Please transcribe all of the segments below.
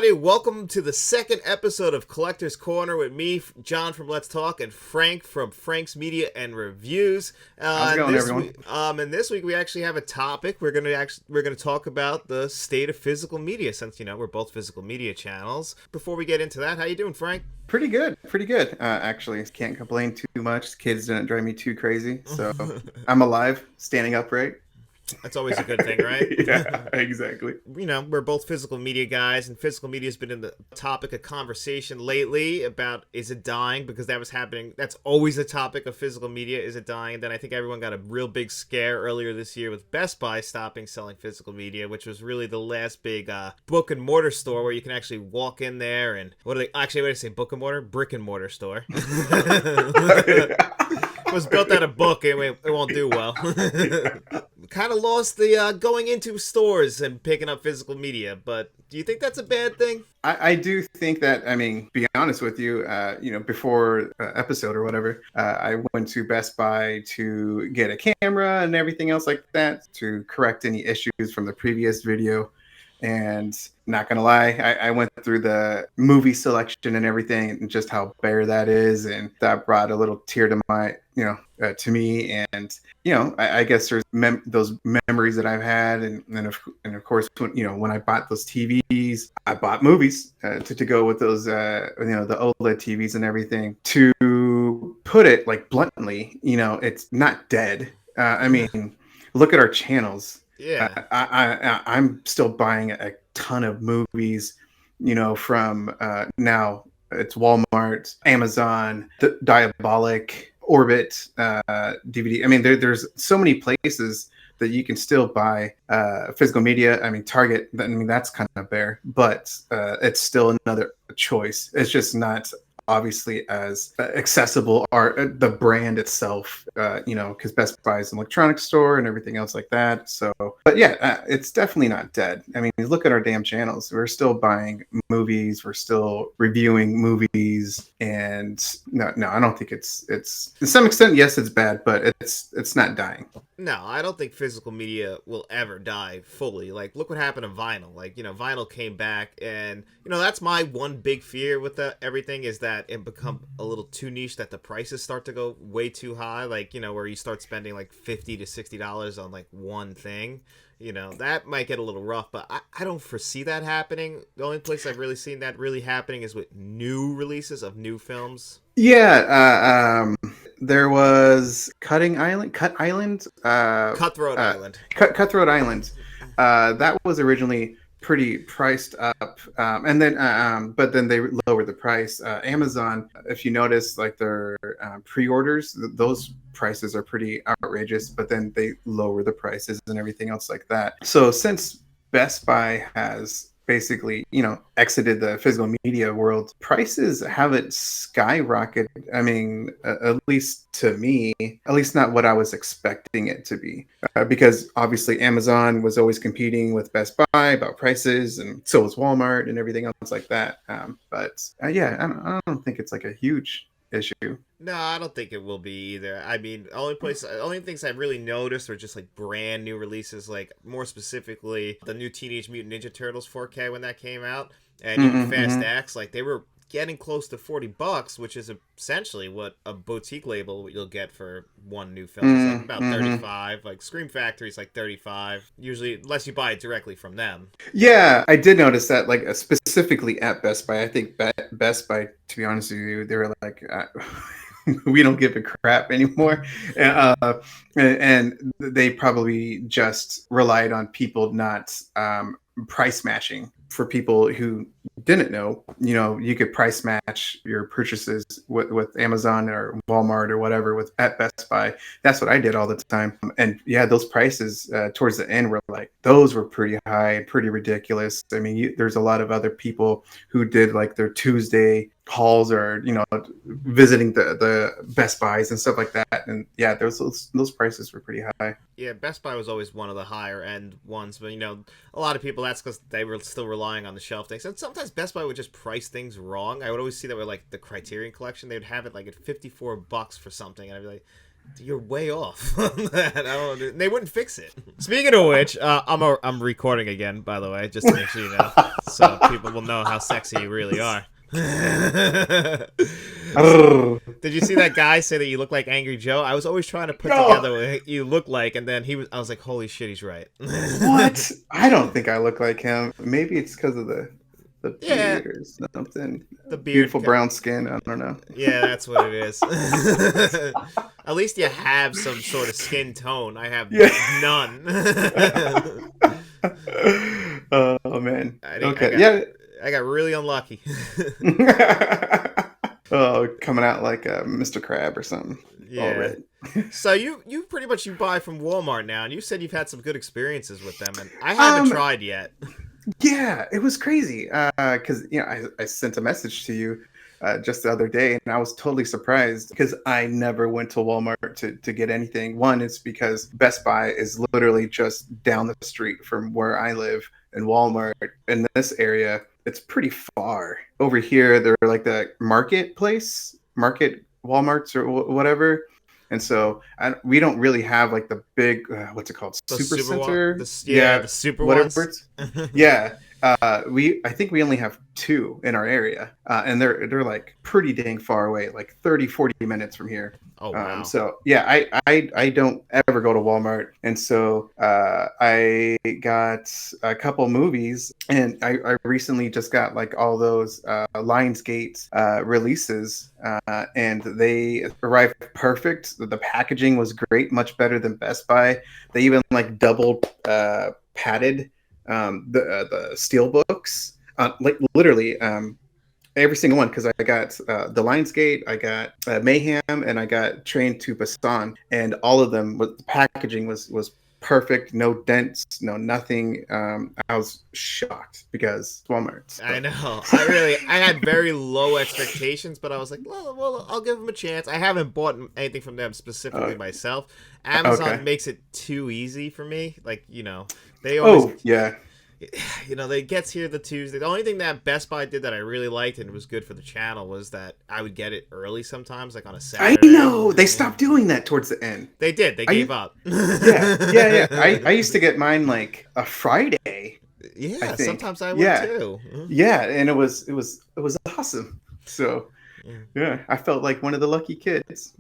everybody. Welcome to the second episode of Collector's Corner with me, John from Let's Talk, and Frank from Frank's Media and Reviews. How's it going, everyone? And this week we actually have a topic. We're gonna talk about the state of physical media, since we're both physical media channels. Before we get into that, how you doing, Frank? Pretty good. Actually, can't complain too much. The kids didn't drive me too crazy, so I'm alive, standing upright. That's always a good thing, right? Yeah, exactly. We're both physical media guys, and physical media has been in the topic of conversation lately about, is it dying? Because that was happening. That's always a topic of physical media. Is it dying? And then I think everyone got a real big scare earlier this year with Best Buy stopping selling physical media, which was really the last big book and mortar store where you can actually walk in there and, what do I say, book and mortar? Brick and mortar store. It was built out of book, and it won't do well. Kind of lost the going into stores and picking up physical media, but do you think that's a bad thing? I do think that, be honest with you, before episode or whatever, I went to Best Buy to get a camera and everything else like that to correct any issues from the previous video. And not gonna lie, I went through the movie selection and everything, and just how bare that is, and that brought a little tear to my, to me. And I guess there's those memories that I've had, and of course, when I bought those TVs, I bought movies to go with those, the OLED TVs and everything. To put it like bluntly, it's not dead. Look at our channels. Yeah, I'm still buying a ton of movies, from now it's Walmart, Amazon, Diabolic, Orbit, DVD. There's so many places that you can still buy physical media. Target, that's kind of bare, but it's still another choice. It's just not obviously as accessible, or the brand itself, because Best Buy is an electronics store and everything else like that. So, but yeah, it's definitely not dead. Look at our damn channels. We're still buying movies. We're still reviewing movies. And no, I don't think it's to some extent, yes, it's bad, but it's not dying. No, I don't think physical media will ever die fully. Like, look what happened to vinyl. Like, vinyl came back, and, that's my one big fear with everything, is that it become a little too niche, that the prices start to go way too high. Like, where you start spending like $50 to $60 on like one thing. That might get a little rough, but I don't foresee that happening. The only place I've really seen that really happening is with new releases of new films. Yeah, there was Cutthroat Island. Cutthroat Island. That was originally pretty priced up, and then but then they lowered the price. Amazon, if you notice, like their pre-orders, those prices are pretty outrageous, but then they lower the prices and everything else like that. So since Best Buy has basically, exited the physical media world, prices haven't skyrocketed. At least to me, at least not what I was expecting it to be, because obviously Amazon was always competing with Best Buy about prices, and so was Walmart and everything else like that. I don't think it's like a huge issue. No, I don't think it will be either. Only things I've really noticed are just like brand new releases, like more specifically the new Teenage Mutant Ninja Turtles 4K when that came out, and even Fast X, like they were getting close to $40, which is essentially what a boutique label you'll get for one new film. It's like about 35. Like Scream Factory's like 35, usually, unless you buy it directly from them. Yeah, I did notice that, like specifically at Best Buy. I think Best Buy, to be honest with you, they were like, we don't give a crap anymore, and they probably just relied on people not price matching. For people who didn't know, you could price match your purchases with Amazon or Walmart or whatever at Best Buy. That's what I did all the time. And yeah, those prices towards the end were like, those were pretty high, pretty ridiculous. There's a lot of other people who did like their Tuesday hauls, or visiting the Best Buys and stuff like that, and yeah, those prices were pretty high. Yeah, Best Buy was always one of the higher end ones, but a lot of people, that's because they were still relying on the shelf things. And sometimes Best Buy would just price things wrong. I would always see that with like the Criterion Collection. They would have it like at $54 for something, and I'd be like, You're way off on that. I don't. They wouldn't fix it. Speaking of which, I'm recording again, by the way, just to make sure you know, so people will know how sexy you really are. So, did you see that guy say that you look like Angry Joe? I was always trying to put No. together what you look like, and then I was like, holy shit, he's right. What? I don't think I look like him. Maybe it's because of the Yeah, beard or something. the beard. Beautiful brown skin. I don't know. Yeah, that's what it is. At least you have some sort of skin tone. I have Yeah. none. Oh man. Okay. I got really unlucky. Oh, coming out like Mr. Crab or something. All Yeah. red. So you pretty much you buy from Walmart now, and you said you've had some good experiences with them, and I haven't tried yet. Yeah, it was crazy because I sent a message to you just the other day, and I was totally surprised because I never went to Walmart to get anything. One is because Best Buy is literally just down the street from where I live, and Walmart in this area, it's pretty far. Over here, they're like the market Walmarts or whatever. And so we don't really have like the big, what's it called? The Super super Center? the super whatever ones. it's. Yeah. I think we only have two in our area, and they're like pretty dang far away, like 30-40 minutes from here. Oh wow. So yeah, I don't ever go to Walmart, and so I got a couple movies, and I recently just got like all those Lionsgate releases, and they arrived perfect. The packaging was great, much better than Best Buy. They even like double padded the Steelbooks, like literally every single one, because I got the Lionsgate, I got Mayhem, and I got Train to Busan, and all of them, the packaging was perfect, no dents, no nothing. I was shocked because Walmart. I know. I had very low expectations, but I was like, well, I'll give them a chance. I haven't bought anything from them specifically myself. Amazon makes it too easy for me. Like, they always. Yeah. They gets here the Tuesday. The only thing that Best Buy did that I really liked and was good for the channel was that I would get it early sometimes, like on a Saturday. I know they stopped doing that towards the end. They did. They gave up. Yeah. I used to get mine like a Friday. Yeah, sometimes I would too. Yeah, and it was awesome. So. Yeah, I felt like one of the lucky kids.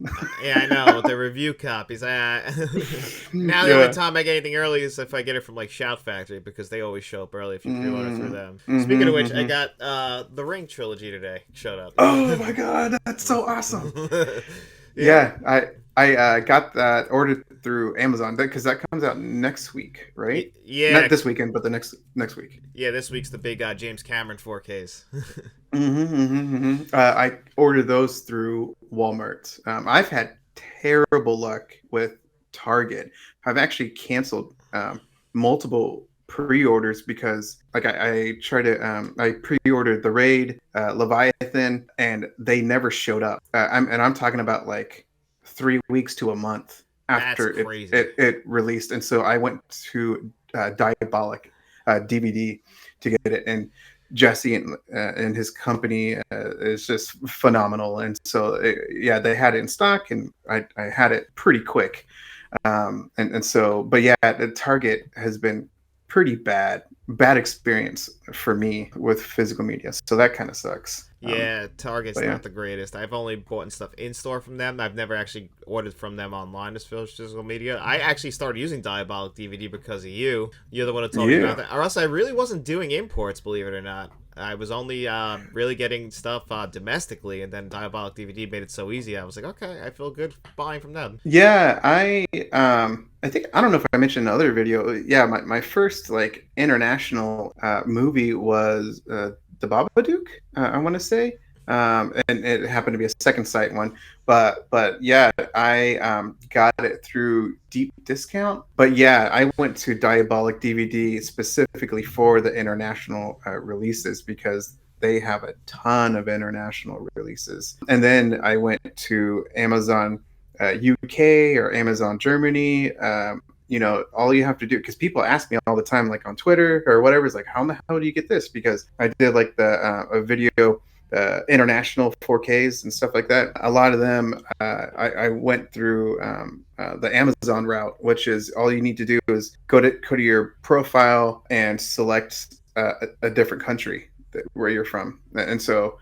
Yeah, I know, with the review copies. Now the only time I get anything early is if I get it from like Shout Factory, because they always show up early if you pre-order through them. Speaking of which, I got the Ring trilogy today. Showed up. Oh my god, that's so awesome. Yeah, I got that ordered through Amazon because that comes out next week, right? Yeah, not this weekend, but the next week. Yeah, this week's the big James Cameron 4Ks. I ordered those through Walmart. I've had terrible luck with Target. I've actually canceled multiple pre-orders because like I try to I pre-ordered the Raid, Leviathan, and they never showed up. I'm talking about like 3 weeks to a month after it released, and so I went to Diabolic DVD to get it, and Jesse and his company is just phenomenal, and so they had it in stock, and I had it pretty quick, and so but yeah, the Target has been pretty bad experience for me with physical media, so that kind of sucks. Yeah, Target's not the greatest. I've only bought stuff in store from them. I've never actually ordered from them online as physical media. I actually started using Diabolic DVD because of you. You're the one who told me about that. Or else I really wasn't doing imports, believe it or not. I was only really getting stuff domestically, and then Diabolic DVD made it so easy. I was like, okay, I feel good buying from them. Yeah, I think, I don't know if I mentioned in another video. Yeah, my first like international movie was The Babadook, I want to say, and it happened to be a second sight one. But yeah, I got it through deep discount. But yeah, I went to Diabolic DVD specifically for the international releases because they have a ton of international releases. And then I went to Amazon UK or Amazon Germany. All you have to do, because people ask me all the time, like on Twitter or whatever, is like, how in the hell do you get this? Because I did like a video international 4Ks and stuff like that. A lot of them, I went through the Amazon route, which is all you need to do is go to your profile and select a different country where you're from, and so.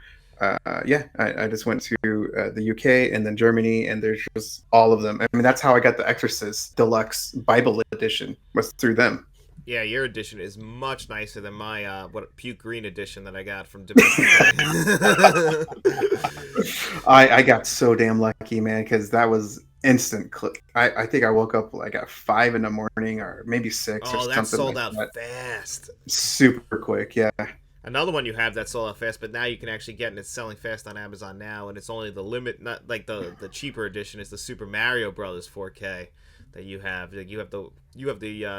Yeah, I just went to the UK and then Germany, and there's just all of them. I mean, that's how I got the Exorcist Deluxe Bible Edition, was through them. Yeah, your edition is much nicer than my puke green edition that I got from Domestically. I got so damn lucky, man, because that was instant click. I think I woke up like at 5 in the morning or maybe 6 or Oh, that something sold like out that. fast. Super quick, yeah. Another one you have that sold out fast, but now you can actually get, and it's selling fast on Amazon now, and it's only the limit, not like the cheaper edition is the Super Mario Brothers 4K that you have. Like you have the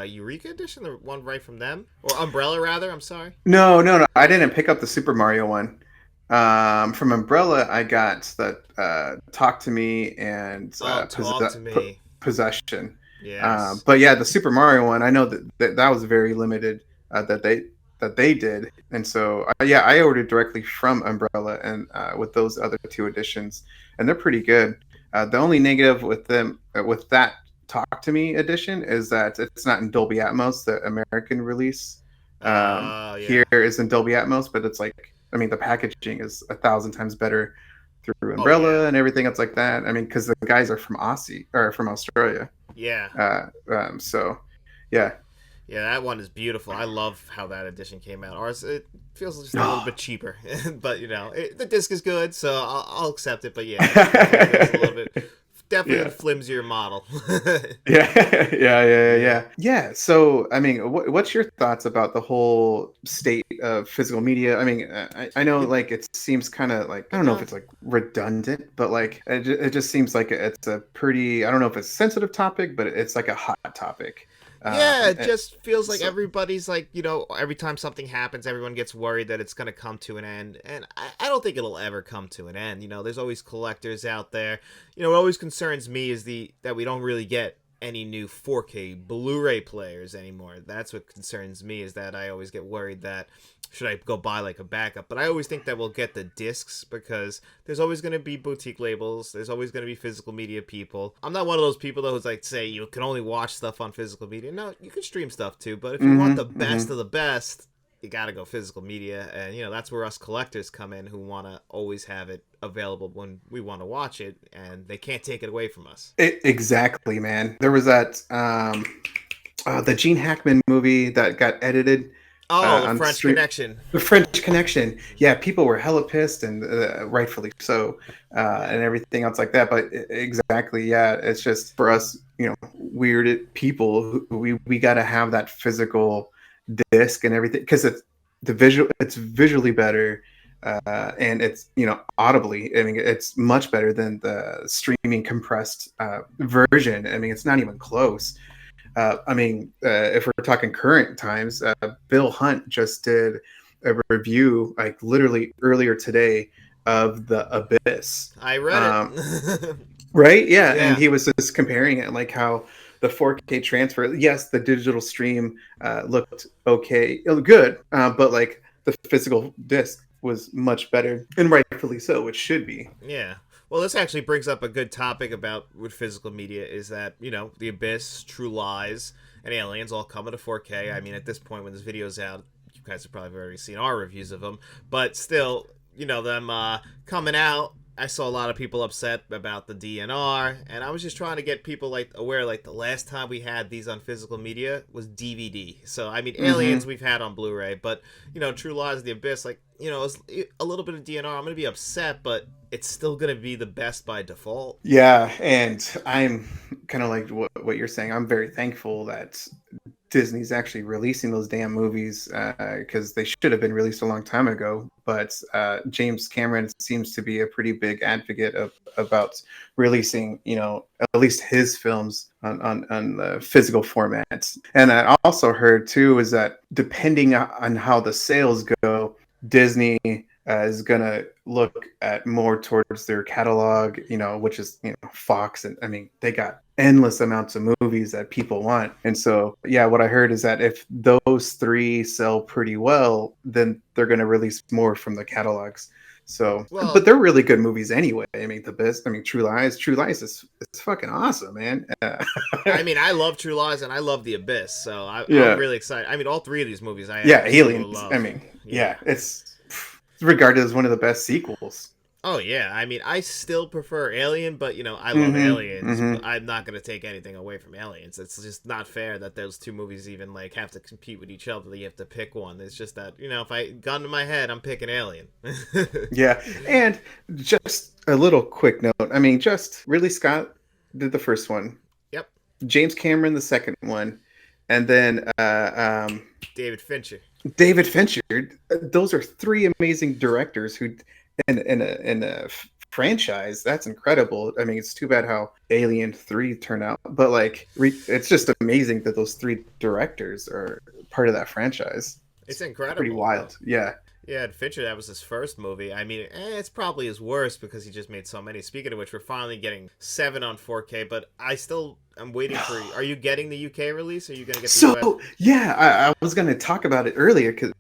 Eureka edition, the one right from them, or Umbrella rather. I'm sorry. No. I didn't pick up the Super Mario one. From Umbrella, I got the Talk to Me and Oh, talk to me. Possession. Yes. But yeah, the Super Mario one, I know that was very limited, that they did, and so yeah, I ordered directly from Umbrella and with those other two editions, and they're pretty good. The only negative with them with that Talk to Me edition is that it's not in Dolby Atmos. The American release Oh, here yeah. is in Dolby Atmos, but it's like, I mean, the packaging is 1,000 times better through Oh, yeah. Umbrella and everything else like that. I mean, because the guys are from Aussie or from Australia. Yeah. So yeah. Yeah, that one is beautiful. I love how that edition came out. Ours, it feels just a little bit cheaper, but the disc is good, so I'll accept it. But yeah, it feels a little bit, definitely Yeah. the flimsier model. Yeah. So, I mean, what's your thoughts about the whole state of physical media? I mean, I know, It, like, it seems kind of like, I don't know if no, it's like redundant, but like it just seems like it's a pretty, I don't know if it's a sensitive topic, but it's like a hot topic. yeah, it And just feels like so, everybody's like, every time something happens, everyone gets worried that it's going to come to an end. And I don't think it'll ever come to an end. There's always collectors out there. What always concerns me is that we don't really get any new 4K Blu-ray players anymore. That's what concerns me, is that I always get worried that should I go buy like a backup. But I always think that we'll get the discs, because there's always going to be boutique labels. There's always going to be physical media people. I'm not one of those people though who's like, say you can only watch stuff on physical media. No, you can stream stuff too. But if you want the best of the best, you gotta go physical media. And that's where us collectors come in, who want to always have it available when we want to watch it, and they can't take it away from us. exactly, man. There was that the Gene Hackman movie that got edited Oh, the on French stream. Connection. The French Connection. Yeah, people were hella pissed, and rightfully so, Yeah. and everything else like that. But exactly, yeah, it's just for us, weird people. We got to have that physical disc and everything, because it's visually better, and it's audibly. I mean, it's much better than the streaming compressed version. I mean, it's not even close. I mean, if we're talking current times, Bill Hunt just did a review, like literally earlier today, of The Abyss. I read it. Right? Yeah, and Yeah. he was just comparing it, like how the 4K transfer. Yes, the digital stream looked okay, it looked good, but like the physical disc was much better, and rightfully so. It should be. Yeah. Well, this actually brings up a good topic about with physical media, is that, The Abyss, True Lies, and Aliens all come to 4K. I mean, at this point when this video's out, you guys have probably already seen our reviews of them. But still, them coming out, I saw a lot of people upset about the DNR, and I was just trying to get people aware, the last time we had these on physical media was DVD. So I mean, Aliens we've had on Blu-ray, but True Lies, The Abyss, it's a little bit of DNR. I'm gonna be upset, but it's still gonna be the best by default. Yeah, and I'm kind of like what you're saying. I'm very thankful that Disney's actually releasing those damn movies, because they should have been released a long time ago. But James Cameron seems to be a pretty big advocate about releasing, at least his films on the physical formats. And I also heard too is that depending on how the sales go, Disney is going to look at more towards their catalog, which is, Fox. And I mean, they got endless amounts of movies that people want. And so, yeah, what I heard is that if those three sell pretty well, then they're going to release more from the catalogs. So, but Well, they're really good movies anyway. I mean, the best. I mean, True Lies is it's fucking awesome, man. I mean, I love True Lies and I love The Abyss, so I'm Yeah, really excited. I mean, all three of these movies I yeah, absolutely Aliens. I love. mean, Yeah. yeah, it's regarded as one of the best sequels. Oh yeah, I mean, I still prefer Alien, but I love Mm-hmm. Aliens. Mm-hmm. I'm not gonna take anything away from Aliens. It's just not fair that those two movies even like have to compete with each other. You have to pick one. It's just that if I gun to my head, I'm picking Alien. Yeah, and just a little quick note. I mean, just Ridley Scott did the first one, Yep, James Cameron the second one, and then David Fincher. David Fincher. Those are three amazing directors who, in a franchise, that's incredible. I mean, it's too bad how Alien 3 turned out, but like, it's just amazing that those three directors are part of that franchise. It's It's pretty incredible. wild. Yeah. Yeah, and Fincher, that was his first movie. I mean, it's probably his worst because he just made so many. Speaking of which, we're finally getting 7 on 4K, but I'm waiting for. Are you getting the UK release? Or are you gonna get the So US? yeah, I was going to talk about it earlier because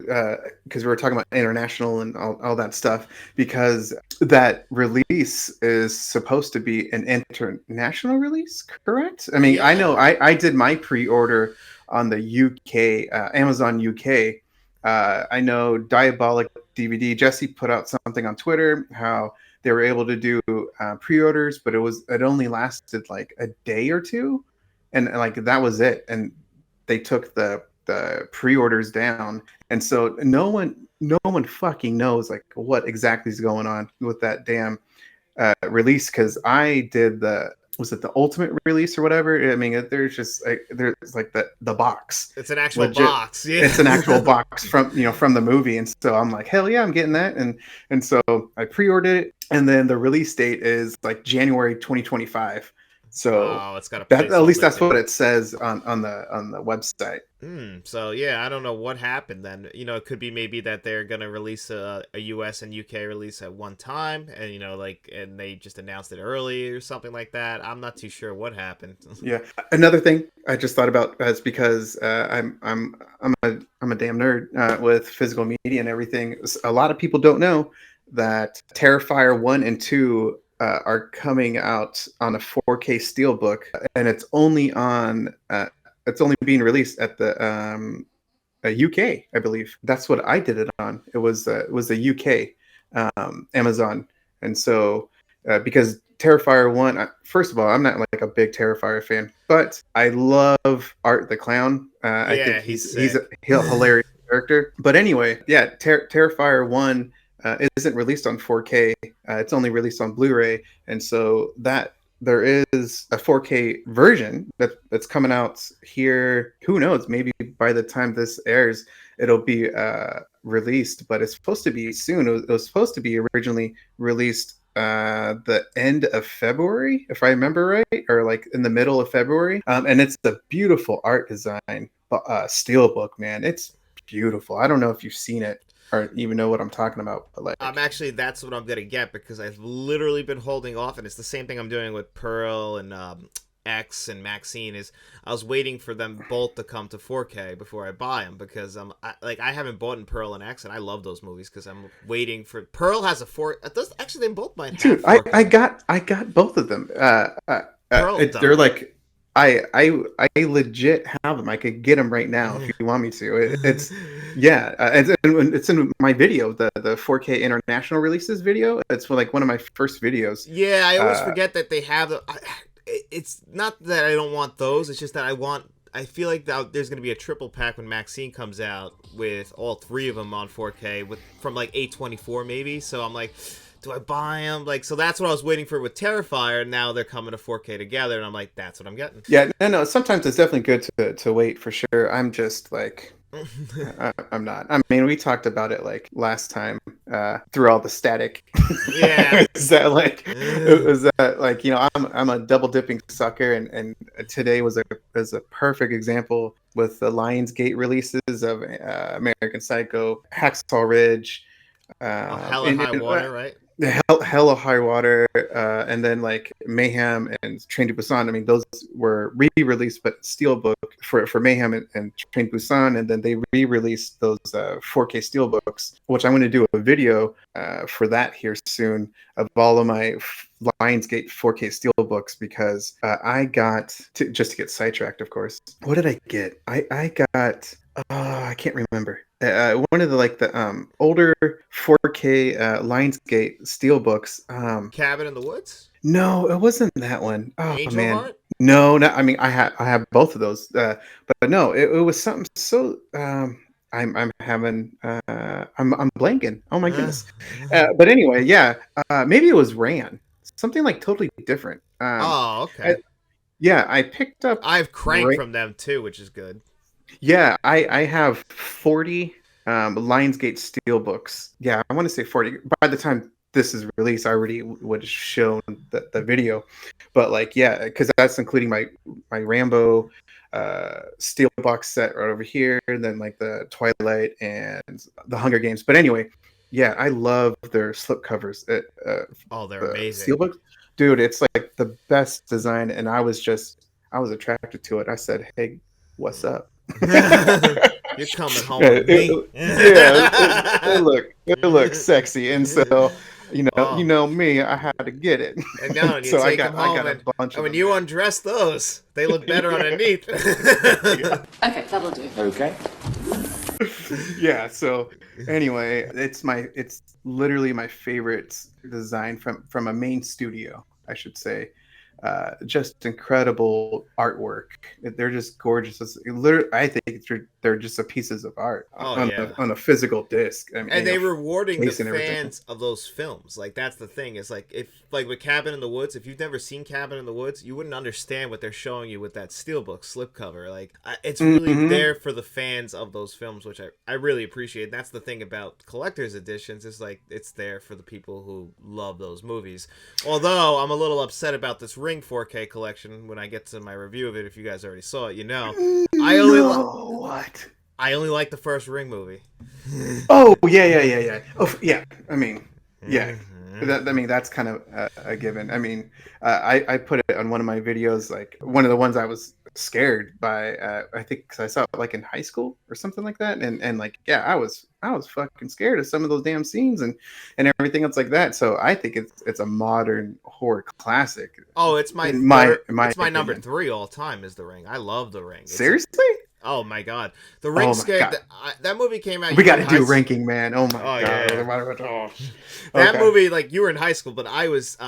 we were talking about international and all that stuff because that release is supposed to be an international release, correct? I mean, I know Yeah. I did my pre-order on the UK Amazon UK. I know Diabolic DVD. Jesse put out something on Twitter how they were able to do pre-orders, but it only lasted like a day or two, and like that was it. And they took the pre-orders down, and so no one fucking knows like what exactly is going on with that damn release. Because I did the was it the ultimate release or whatever. I mean, there's just like there's like the box, It's an actual legit. box. Yeah. It's an actual box from the movie, and so I'm like, hell yeah, I'm getting that. And so I pre-ordered it, and then the release date is like January 2025. So Oh, it's got a that at least placeholder that's what date. it says on the website. So yeah, I don't know what happened then. It could be maybe that they're gonna release a US and UK release at one time, and and they just announced it early or something like that. I'm not too sure what happened. Yeah. Another thing I just thought about is because I'm a damn nerd with physical media and everything. A lot of people don't know that Terrifier 1 and 2 are coming out on a 4K Steelbook, and it's only being released at the UK, I believe. That's what I did it on. It was the UK Amazon, and so because Terrifier 1, first of all, I'm not like a big Terrifier fan, but I love Art the Clown. I think Yeah, he's he's a sick. hilarious character. But anyway, yeah, Terrifier 1 isn't released on 4K. It's only released on Blu-ray, and so that there is a 4K version that's coming out here. Who knows? Maybe by the time this airs, it'll be released. But it's supposed to be soon. It was supposed to be originally released the end of February, if I remember right, or like in the middle of February. And it's a beautiful art design, steelbook, man. It's beautiful. I don't know if you've seen it or even know what I'm talking about, but I'm like, actually that's what I'm gonna get because I've literally been holding off, and it's the same thing I'm doing with Pearl and X and Maxine. Is I was waiting for them both to come to 4K before I buy them because I haven't bought in Pearl and X, and I love those movies because I'm waiting for Pearl has a four. It does actually they both might have dude, I 4K. got I got both of them. Pearl They're don't. like I legit have them. I could get them right now if you want me to. It's yeah, it's in my video, the 4K international releases video. It's like one of my first videos. Yeah, I always Uh, forget that they have the. It's not that I don't want those. It's just that I want. I feel like there's going to be a triple pack when Maxine comes out with all three of them on 4K with from like 824 maybe. So I'm like, do I buy them? Like, so that's what I was waiting for with Terrifier. And now they're coming to 4K together, and I'm like, that's what I'm getting. yeah, no. Sometimes it's definitely good to wait for sure. I'm just like I'm not. I mean, we talked about it like last time through all the static. Yeah. Is that like? Was that like I'm a double dipping sucker, and today was a perfect example with the Lionsgate releases of American Psycho, Hacksaw Ridge, Oh, Hell or and High Water, right? Hell of High Water, and then like Mayhem and Train to Busan. I mean, those were re-released, but Steelbook for Mayhem and Train to Busan, and then they re-released those 4K Steelbooks, which I'm going to do a video for that here soon of all of my Lionsgate 4K Steelbooks, because I got just to get sidetracked, of course. What did I get? I got. I can't remember. One of the older 4K Lionsgate Steelbooks. Cabin in the Woods? No, it wasn't that one. Oh Angel man, Heart? no, no. I mean, I have both of those, but no, it was something so. I'm having I'm blanking. Oh my goodness. But anyway, yeah. Maybe it was Ran. Something like totally different. Oh, okay. Yeah, I picked up. I've Crank from them too, which is good. Yeah, I have 40 Lionsgate Steelbooks. Yeah, I want to say 40. By the time this is released, I already would have shown the video. But like, yeah, because that's including my Rambo Steelbox set right over here, and then like the Twilight and the Hunger Games. But anyway, yeah, I love their slipcovers. Oh, they're amazing. Steelbooks, dude, it's like the best design, and I was attracted to it. I said, hey, what's up? You're coming home with me. It looks sexy, and so you know me, I had to get it. And now you so take them home, and when you undress those, they look better underneath. Yeah. Okay, that'll do. Okay. Yeah. So anyway, it's literally my favorite design from a main studio, I should say. Just incredible artwork. They're just gorgeous. Literally, I think they're just pieces of art on a physical disc. I mean, and they rewarding the fans of those films. Like, that's the thing. Is like, if like with Cabin in the Woods, if you've never seen Cabin in the Woods, you wouldn't understand what they're showing you with that Steelbook slipcover. Like, it's really there for the fans of those films, which I really appreciate. That's the thing about collector's editions, is like, it's there for the people who love those movies. Although I'm a little upset about this Ring 4K collection when I get to my review of it. If you guys already saw it, I only like the first Ring movie. Oh yeah. Oh yeah. I mean, yeah. That's kind of a given. I mean, I put it on one of my videos, like one of the ones I was scared by. I think because I saw it like in high school or something like that, and like, yeah, I was fucking scared of some of those damn scenes and everything else like that. So I think it's a modern horror classic. Oh, it's my number 3 all time is The Ring. I love The Ring. Seriously? Oh my god, The Ring scared. That movie came out. We got to do ranking, man. Oh my god. Yeah. That movie, like, you were in high school, but I was.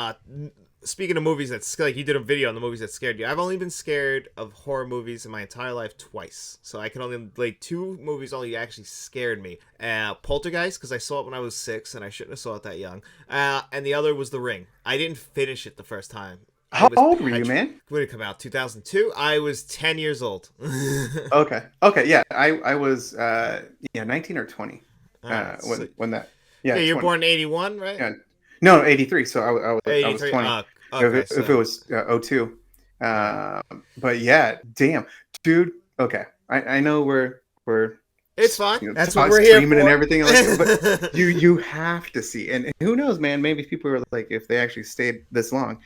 Speaking of movies that, like, you did a video on the movies that scared you. I've only been scared of horror movies in my entire life twice, so I can only, like, 2 movies only actually scared me. Poltergeist, because I saw it when I was 6 and I shouldn't have saw it that young. And the other was The Ring. I didn't finish it the first time. How old were you, man? When did it come out? 2002? I was 10 years old. Okay, yeah. I was 19 or 20 when that. Yeah, you're born in 81, right? Yeah. No, 83. So I was 20. Okay, if it was 02. But yeah, damn, dude. Okay, I know we're it's fine. That's what we're here for. And everything like that, but you have to see. And who knows, man? Maybe people are like, if they actually stayed this long,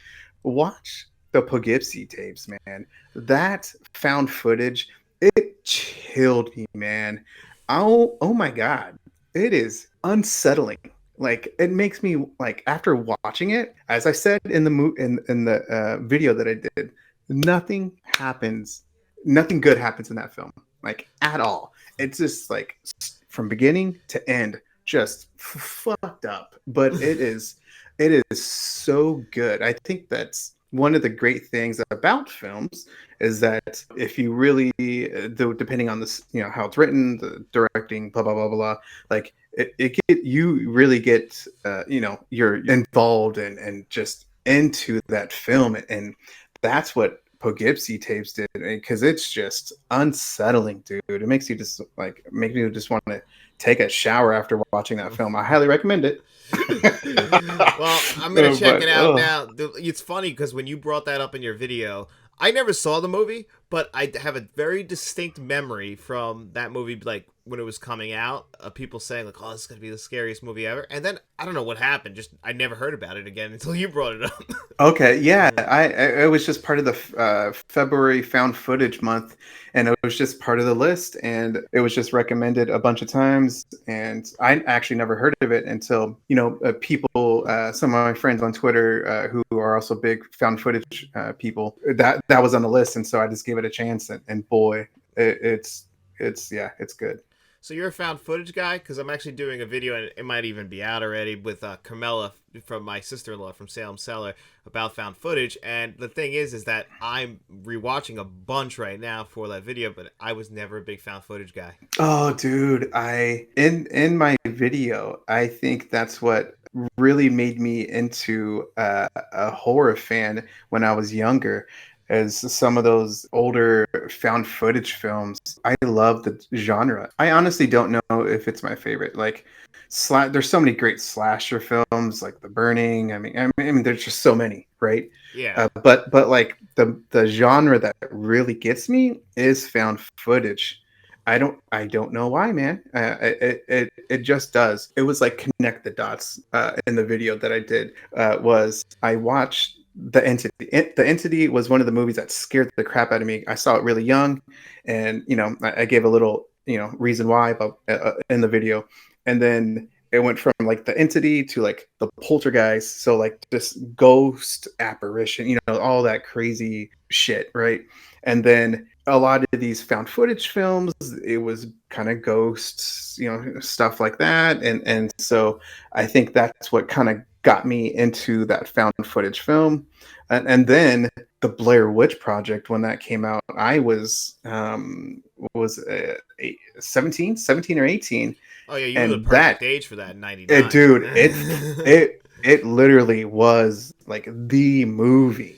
watch the Poughkeepsie tapes, man. That found footage, it chilled me, man. Oh my god, it is unsettling. Like, it makes me, like, after watching it, as I said in the video that I did, nothing good happens in that film, like, at all. It's just like from beginning to end, just fucked up. But it is so good. I think that's one of the great things about films, is that if you really, depending on this, how it's written, the directing, blah blah blah blah, like you really get you're involved and just into that film, and that's what Poughkeepsie tapes did, because it's just unsettling, dude. It makes you just want to take a shower after watching that film. I highly recommend it. Well, I'm gonna check it out now. It's funny because when you brought that up in your video, I never saw the movie, but I have a very distinct memory from that movie, like when it was coming out, of people saying like, "Oh, this is gonna be the scariest movie ever," and then I don't know what happened. Just I never heard about it again until you brought it up. Okay, yeah, it was just part of the February found footage month, and it was just part of the list, and it was just recommended a bunch of times, and I actually never heard of it until people, some of my friends on Twitter who are also big found footage people, that was on the list, and so I just gave it a chance, and boy, it's yeah, it's good. So you're a found footage guy? Because I'm actually doing a video, and it might even be out already, with Carmela from my sister-in-law from Salem Cellar about found footage. And the thing is that I'm rewatching a bunch right now for that video, but I was never a big found footage guy. Oh, dude, I in my video, I think that's what really made me into a horror fan when I was younger. As some of those older found footage films, I love the genre. I honestly don't know if it's my favorite. Like, there's so many great slasher films, like The Burning. I mean, there's just so many, right? Yeah. But like the genre that really gets me is found footage. I don't know why, man. It just does. It was like connect the dots in the video that I did. Was I watched The Entity? The Entity was one of the movies that scared the crap out of me. I saw it really young, and I gave a little reason why about in the video, and then it went from like The Entity to like the Poltergeist, so like this ghost apparition, all that crazy shit, right? And then a lot of these found footage films, it was kind of ghosts, stuff like that, and so I think that's what kind of got me into that found footage film. And then the Blair Witch Project, when that came out, I was 17 or 18, Oh yeah, you were the and perfect age for that in '99. dude, it literally was like the movie,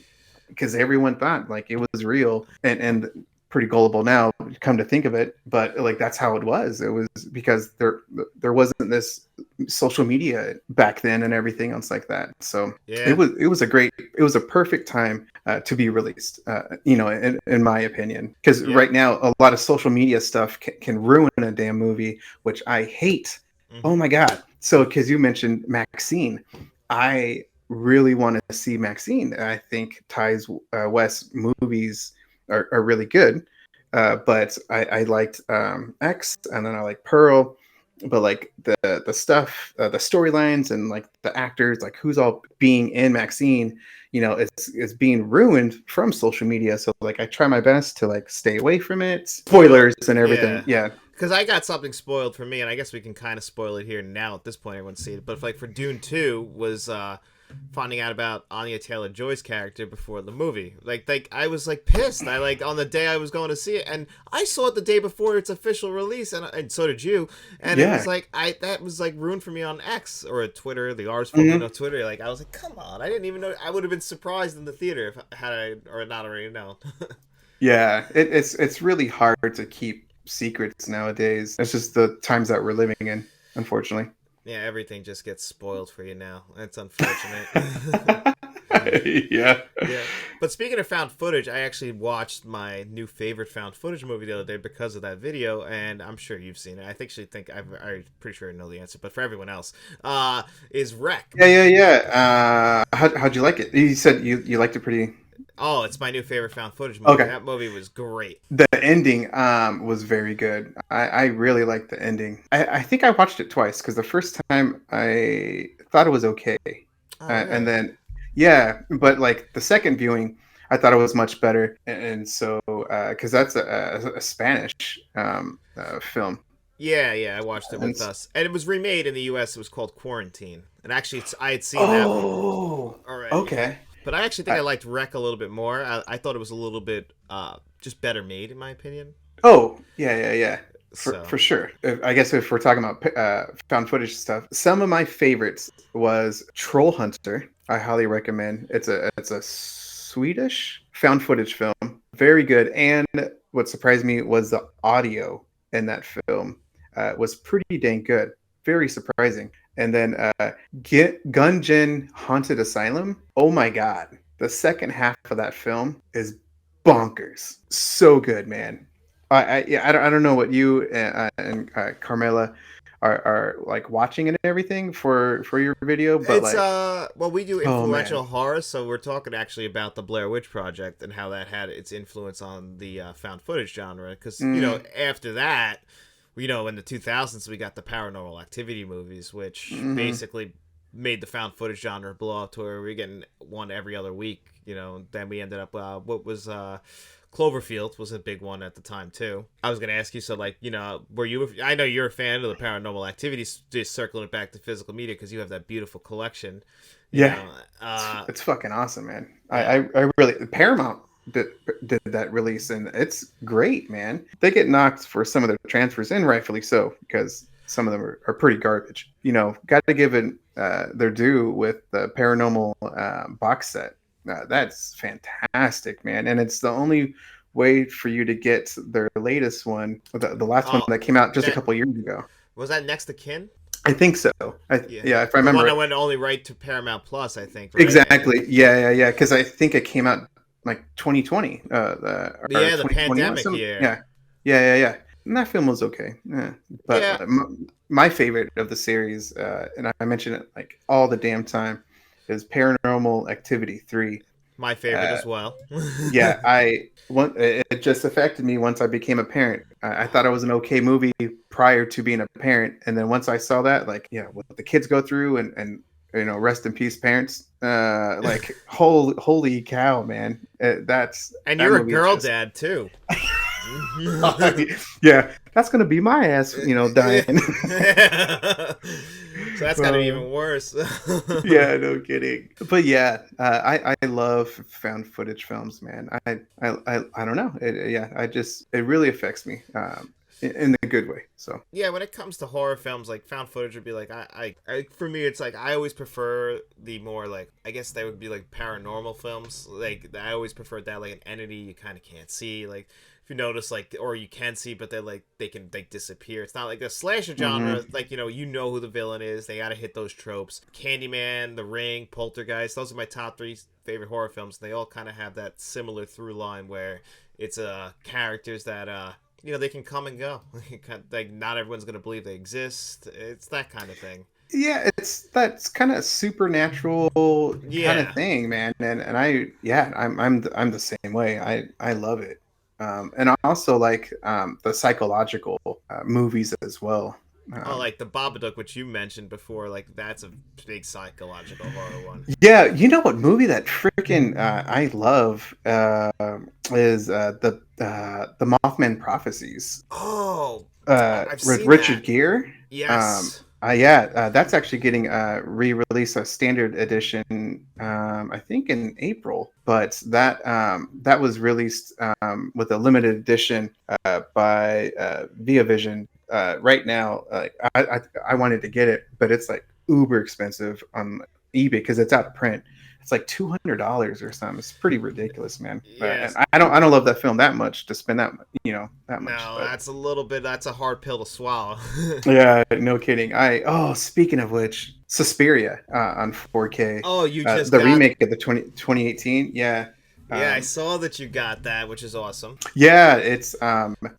because everyone thought like it was real, and pretty gullible now, come to think of it, but like that's how it was. It was because there wasn't this social media back then and everything else like that. So it Yeah. was it was a great it was a perfect time to be released, in my opinion, because Yeah. right now a lot of social media stuff can ruin a damn movie, which I hate. Oh Hmm. my god. So because you mentioned Maxine, I really want to see Maxine. I think Ty's West movies are really good. But I liked X, and then I like Pearl. But like the stuff, the storylines, and like the actors, like who's all being in Maxine, it's being ruined from social media. So like I try my best to like stay away from it. Well, Spoilers and everything. yeah. Yeah. Because I got something spoiled for me, and I guess we can kind of spoil it here now. At this point, everyone's seen it. But like for Dune 2 was finding out about Anya Taylor Joy's character before the movie. Like I was like pissed. I like on the day I was going to see it, and I saw it the day before its official release, and so did you. And it was Yeah. like that was like ruined for me on X or Twitter, the R's formerly Mhm. known Twitter. Like I was like, come on, I didn't even know. I would have been surprised in the theater if had I or not already known. Yeah, it's really hard to keep secrets nowadays. It's just the times that we're living in, unfortunately. Yeah, everything just gets spoiled for you now. That's unfortunate. Yeah. Yeah. But speaking of found footage, I actually watched my new favorite found footage movie the other day because of that video, and I'm sure you've seen it. I I'm pretty sure I know the answer, but for everyone else, is Wreck. Yeah, yeah, yeah. How'd you like it? You said you liked it pretty. Oh, it's my new favorite found footage movie. Okay. That movie was great. The ending was very good. I really liked the ending. I think I watched it twice, because the first time I thought it was okay, Oh, and really? then yeah, but like the second viewing, I thought it was much better, and so because that's a Spanish film, Yeah, yeah, I watched it and with us, and it was remade in the U.S. It was called Quarantine, and actually, I had seen that oh, already. okay. But I actually think I, I liked Wreck a little bit more. I thought it was a little bit just better made, in my opinion. oh, yeah, yeah, yeah. For So, sure. I guess if we're talking about found footage stuff, some of my favorites was Troll Hunter. I highly recommend. It's a Swedish found footage film. Very good. And what surprised me was the audio in that film was pretty dang good. Very surprising. And then Gungeon Haunted Asylum. Oh my god. The second half of that film is bonkers. So good, man. I don't know what you and Carmela are like watching and everything for your video, but It's like, well, we do oh man, influential horror, so we're talking actually about the Blair Witch Project and how that had its influence on the found footage genre. Because mm, after that, in the 2000s we got the Paranormal Activity movies, which hmm, basically made the found footage genre blow up to where we're getting one every other week. Then we ended up what was Cloverfield was a big one at the time too. I was gonna ask you, so like, were you? I know you're a fan of the Paranormal Activities. Just circling it back to physical media because you have that beautiful collection. You yeah, know, it's fucking awesome, man. yeah. I really Paramount did that release, and it's great, man. They get knocked for some of their transfers, and rightfully so, because some of them are pretty garbage. Got to give it their due with the Paranormal box set. That's fantastic, man, and it's the only way for you to get their latest one, the last one Oh, that came out just a that couple years ago. was that Next to Kin. I think so. Yeah, Yeah, if I the one remember that it. went only right to Paramount Plus, I think, right? And Exactly. Yeah. Because I think it came out like 2020, or yeah, the 2021. pandemic Some, year. yeah. And that film was okay. Yeah. But Yeah, my favorite of the series, and I mention it like all the damn time, is Paranormal Activity 3. my favorite Uh, as well. yeah, it just affected me once I became a parent. I thought it was an okay movie prior to being a parent, and then once I saw that, like, yeah, what the kids go through, and rest in peace, parents. Like, holy cow, man, And that you're a movie is girl just dad too. yeah, that's gonna be my ass, dying. So that's got to be Uh, even worse. yeah, no kidding. But yeah, I love found footage films, man. I don't know. Yeah, it really affects me, in the good way. So. Yeah, when it comes to horror films, like found footage would be like for me, it's like I always prefer the more like I guess they would be like paranormal films. Like I always preferred that, like an entity you kind of can't see. Like if you notice, like, or you can see, but they can disappear. It's not like the slasher genre. Hmm. Like who the villain is. They got to hit those tropes. Candyman, The Ring, Poltergeist. Those are my top three favorite horror films. They all kind of have that similar through line where it's characters that they can come and go. Like not everyone's gonna believe they exist. It's that kind of thing. Yeah, that's kind of supernatural kind of Yeah. thing, man. And I'm the same way. I love it. And I also like the psychological movies as well. Oh, Um, like the Babadook, which you mentioned before. Like that's a big psychological horror one. yeah, you know what movie that freaking I love is the Mothman Prophecies Oh, I've with seen that. Richard Gere. Yes. That's actually getting re-released a standard edition, I think in April. But that was released with a limited edition by Via Vision. Right now, I wanted to get it, but it's like uber expensive on eBay because it's out of print. It's like $200 or something. It's pretty ridiculous, man. And Yes. I don't love that film that much to spend that much. No, But that's a little bit. That's a hard pill to swallow. yeah, no kidding. Speaking of which, Suspiria on 4K, Oh, you just the got. remake of the 2018. Yeah, Yeah, I um, saw that you got that, which is awesome. yeah, it's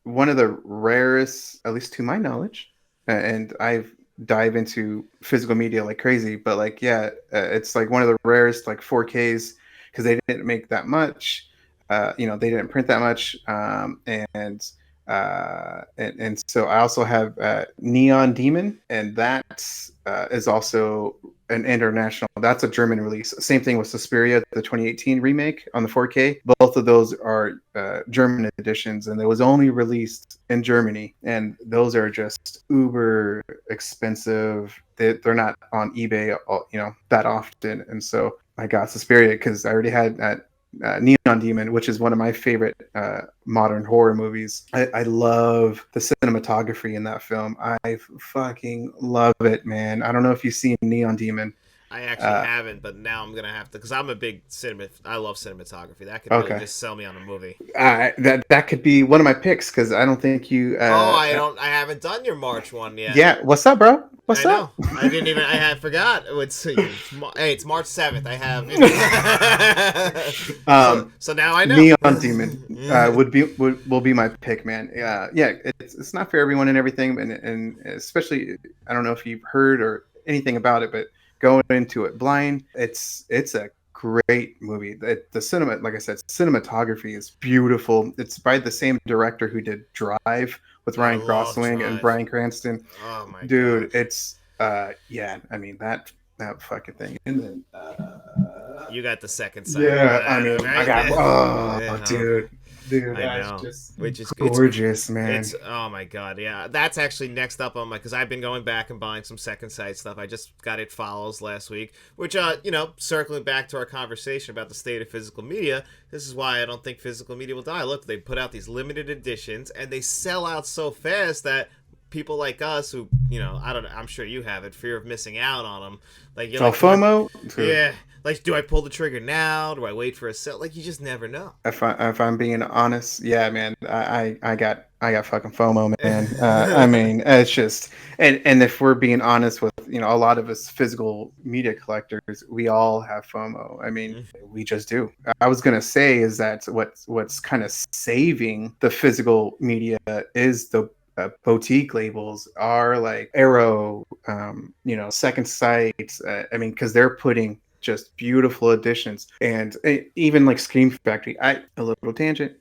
one of the rarest, at least to my knowledge, and I've dive into physical media like crazy. But like, yeah, it's like one of the rarest like 4Ks because they didn't make that much. They didn't print that much, and so I also have Neon Demon, and that is also an international. That's a German release. Same thing with Suspiria, the 2018 remake on the 4K. Both of those are German editions, and it was only released in Germany. And those are just uber expensive. They're not on eBay, that often. And so I got Suspiria because I already had that Neon Demon, which is one of my favorite modern horror movies. I love the cinematography in that film. I fucking love it, man. I don't know if you've seen Neon Demon. I actually haven't, but now I'm gonna have to, because I'm a big I love cinematography. That could really Okay. just sell me on a movie. That could be one of my picks because I don't think you. Oh, I haven't done your March one yet. Yeah, what's up, bro? I What's know. up? I didn't even. I had forgot. Hey, it's March 7th. I have. um, So now I know. Neon Demon will be my pick, man. Yeah, it's not for everyone and everything, and especially I don't know if you've heard or anything about it, but going into it blind, it's a great movie. The cinema, like I said, cinematography is beautiful. It's by the same director who did Drive with I Ryan love Gosling and Drive. Bryan Cranston. Oh my god. Dude, it's yeah, I mean that fucking thing. And then You got the second sight on yeah, I that, mean, I right? got Yeah, dude, I that's know. just Which is gorgeous, man. it's oh my god, yeah. That's actually next up on my, because I've been going back and buying some second sight stuff. I just got It Follows last week, which circling back to our conversation about the state of physical media, this is why I don't think physical media will die. Look, they put out these limited editions and they sell out so fast that people like us who, I don't know, I'm sure you have it, fear of missing out on them. Like you're Oh, like, do I, FOMO, dude. yeah, like do I pull the trigger now? Do I wait for a sale? Like you just never know. If I'm being honest, yeah, man, I got fucking FOMO, man. I mean, it's just and if we're being honest with a lot of us physical media collectors, we all have FOMO. I mean, we just do. I was gonna say is that what's kind of saving the physical media is the boutique labels are like Arrow, Second Sight. I mean, because they're putting just beautiful additions, and even like Scream Factory. A little tangent.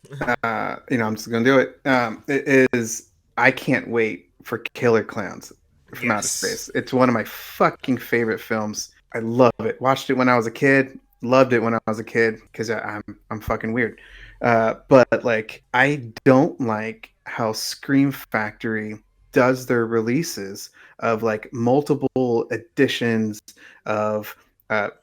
I'm just gonna do it. It is. I can't wait for Killer Clowns from Outer Yes. Space. It's one of my fucking favorite films. I love it. Watched it when I was a kid. Loved it when I was a kid because I'm fucking weird. But like I don't like how Scream Factory does their releases of like multiple editions of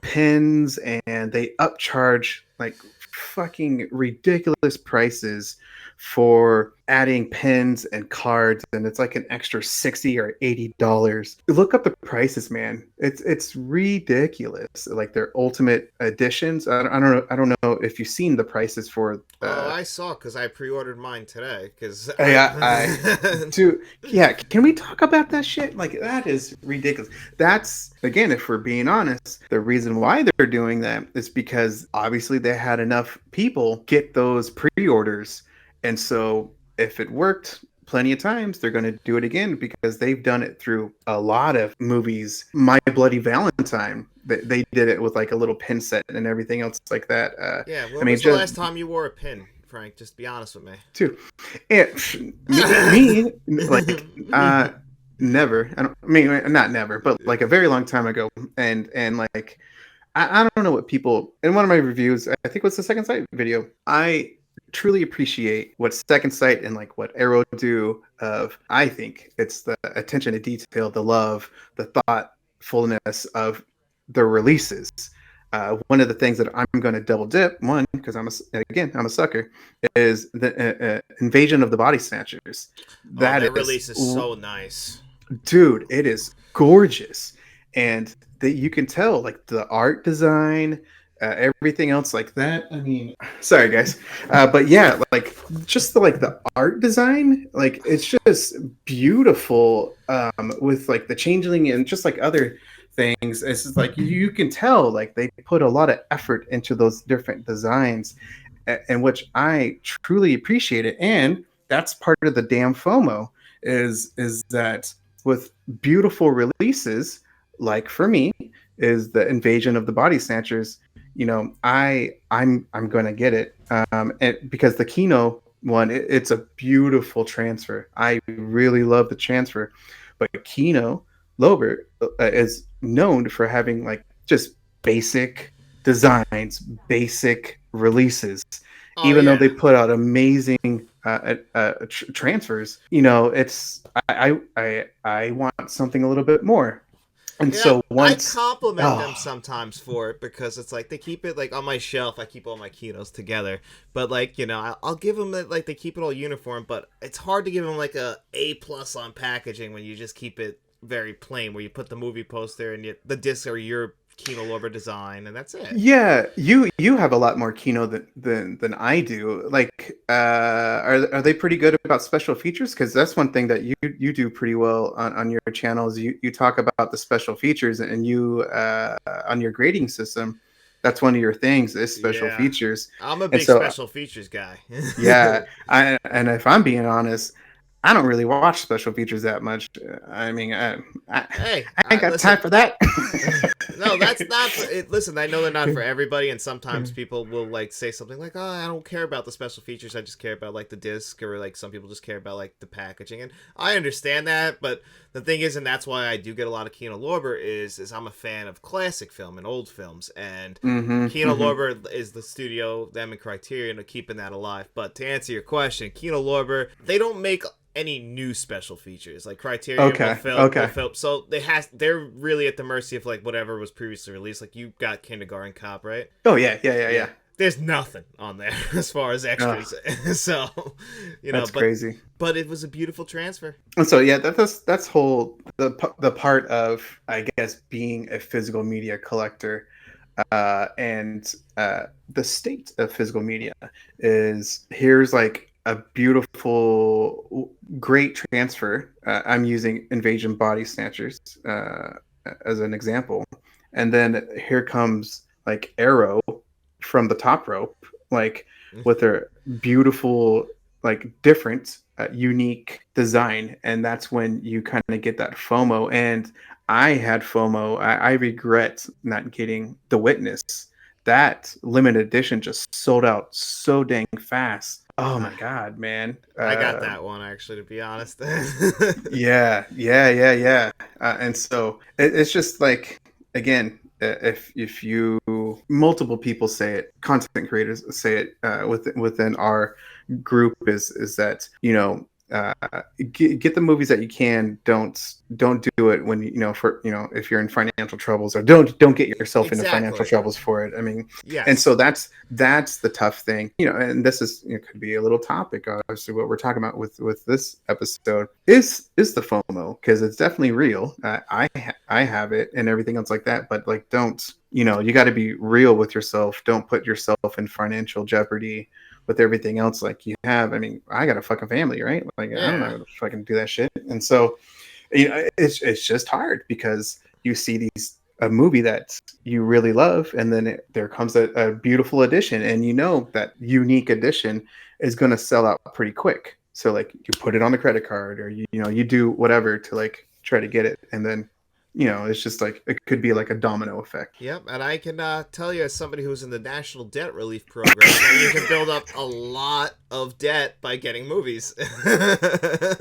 pins, and they upcharge like fucking ridiculous prices for adding pins and cards, and it's like an extra $60 or $80. Look up the prices, man. It's ridiculous. Like their ultimate editions. I don't know if you've seen the prices for Oh, I saw, because I pre-ordered mine today. Because I do. Yeah, can we talk about that shit? Like that is ridiculous. That's again, if we're being honest, the reason why they're doing that is because obviously they had enough people get those pre-orders, and so if it worked plenty of times, they're going to do it again because they've done it through a lot of movies. My Bloody Valentine, they did it with like a little pin set and everything else like that. yeah. I When mean, was the just last time you wore a pin, Frank? Just be honest with me. too. Yeah, me like never. I don't I mean not never, but like a very long time ago. And like I don't know what people in one of my reviews, I think it was the Second Sight video. I truly appreciate what Second Sight and like what Arrow do of I think it's the attention to detail, the love, the thoughtfulness of the releases. One of the things that I'm going to double dip one because I'm a sucker is the Invasion of the Body Snatchers. Oh, That that is, release is so nice. dude, it is gorgeous, and that you can tell like the art design, everything else like that. I mean, sorry guys, but yeah, like just the art design, like it's just beautiful. With like the changeling and just like other things, it's just like you can tell like they put a lot of effort into those different designs, and which I truly appreciate it. And that's part of the damn FOMO is that with beautiful releases, like for me, is the Invasion of the Body Snatchers. I'm gonna get it, and because the Kino one, it's a beautiful transfer. I really love the transfer, but Kino Lorber is known for having like just basic designs, basic releases. Oh Even though they yeah. put out amazing transfers, it's I want something a little bit more. And Yeah, so I once, compliment them oh, sometimes for it, because it's like they keep it like on my shelf. I keep all my Kinos together, but like I'll give them like they keep it all uniform. But it's hard to give them like A+ on packaging when you just keep it very plain, where you put the movie poster and the disc or your Kino Lorber design, and that's it. Yeah, you have a lot more Kino than I do. Like, are they pretty good about special features? Because that's one thing that you do pretty well on your channels. You talk about the special features, and you on your grading system, that's one of your things is special Yeah, features. I'm a And big so, special fefeatures guy. yeah, and if I'm being honest, I don't really watch special features that much. I mean, I, Hey, I ain't got time listen. for that. No, that's not for it. Listen, I know they're not for everybody, and sometimes people will like say something like, "Oh, I don't care about the special features. I just care about like the disc," or like some people just care about like the packaging. And I understand that, but the thing is, and that's why I do get a lot of Kino Lorber is I'm a fan of classic film and old films, and Hmm. Kino Hmm. Lorber is the studio, them and Criterion are keeping that alive. But to answer your question, Kino Lorber, they don't make any new special features. Like Criterion Okay, will okay. film, so they're really at the mercy of like whatever was previously released. Like you got Kindergarten Cop, right? Oh yeah, yeah, yeah, Yeah. yeah. There's nothing on there as far as Ugh, extras. So, that's but crazy. it was a beautiful transfer. And so yeah, that's whole the part of I guess being a physical media collector, and the state of physical media is here's like a beautiful, great transfer. I'm using Invasion Body Snatchers as an example, and then here comes like Arrow from the top rope, like with their beautiful, like different, unique design, and that's when you kind of get that FOMO. And I had FOMO. I regret not getting The Witness. That limited edition just sold out so dang fast. Oh my god, man! I got that one actually, to be honest. Yeah, yeah, yeah, yeah. And so it's just like, again, if you multiple people say it, content creators say it, within our group is that get the movies that you can. Don't do it when for if you're in financial troubles, or don't get yourself into financial Exactly. troubles for it. I mean, and Yes. so that's the tough thing, and this is could be a little topic, obviously, what we're talking about with this episode is the FOMO, because it's definitely real. I have it and everything else like that, but like, don't, you got to be real with yourself. Don't put yourself in financial jeopardy with everything else like you have. I mean, I got a fucking family, right? Like, I'm not Yeah. gonna fucking do that shit. And so, it's just hard, because you see a movie that you really love, and then there comes a beautiful edition, and that unique edition is going to sell out pretty quick. So like, you put it on the credit card, or you do whatever to like try to get it, and then it's just like, it could be like a domino effect. Yep, and I can tell you, as somebody who's in the National Debt Relief Program, that you can build up a lot of debt by getting movies.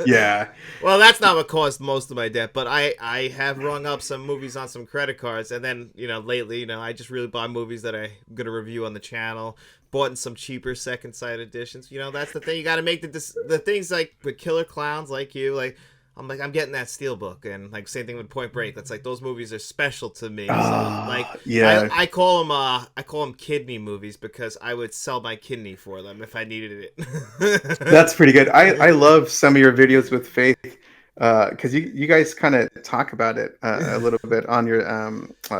Yeah. Well, that's not what caused most of my debt, but I have rung up some movies on some credit cards, and then lately, I just really buy movies that I'm gonna review on the channel. Bought in some cheaper second sight editions. That's the thing. You got to make the things like with killer clowns like you, like. I'm getting that Steelbook, and like same thing with Point Break. That's like, those movies are special to me. So like, Yeah. I call them kidney movies, because I would sell my kidney for them if I needed it. That's pretty good. I love some of your videos with Faith, because you guys kind of talk about it a little bit on your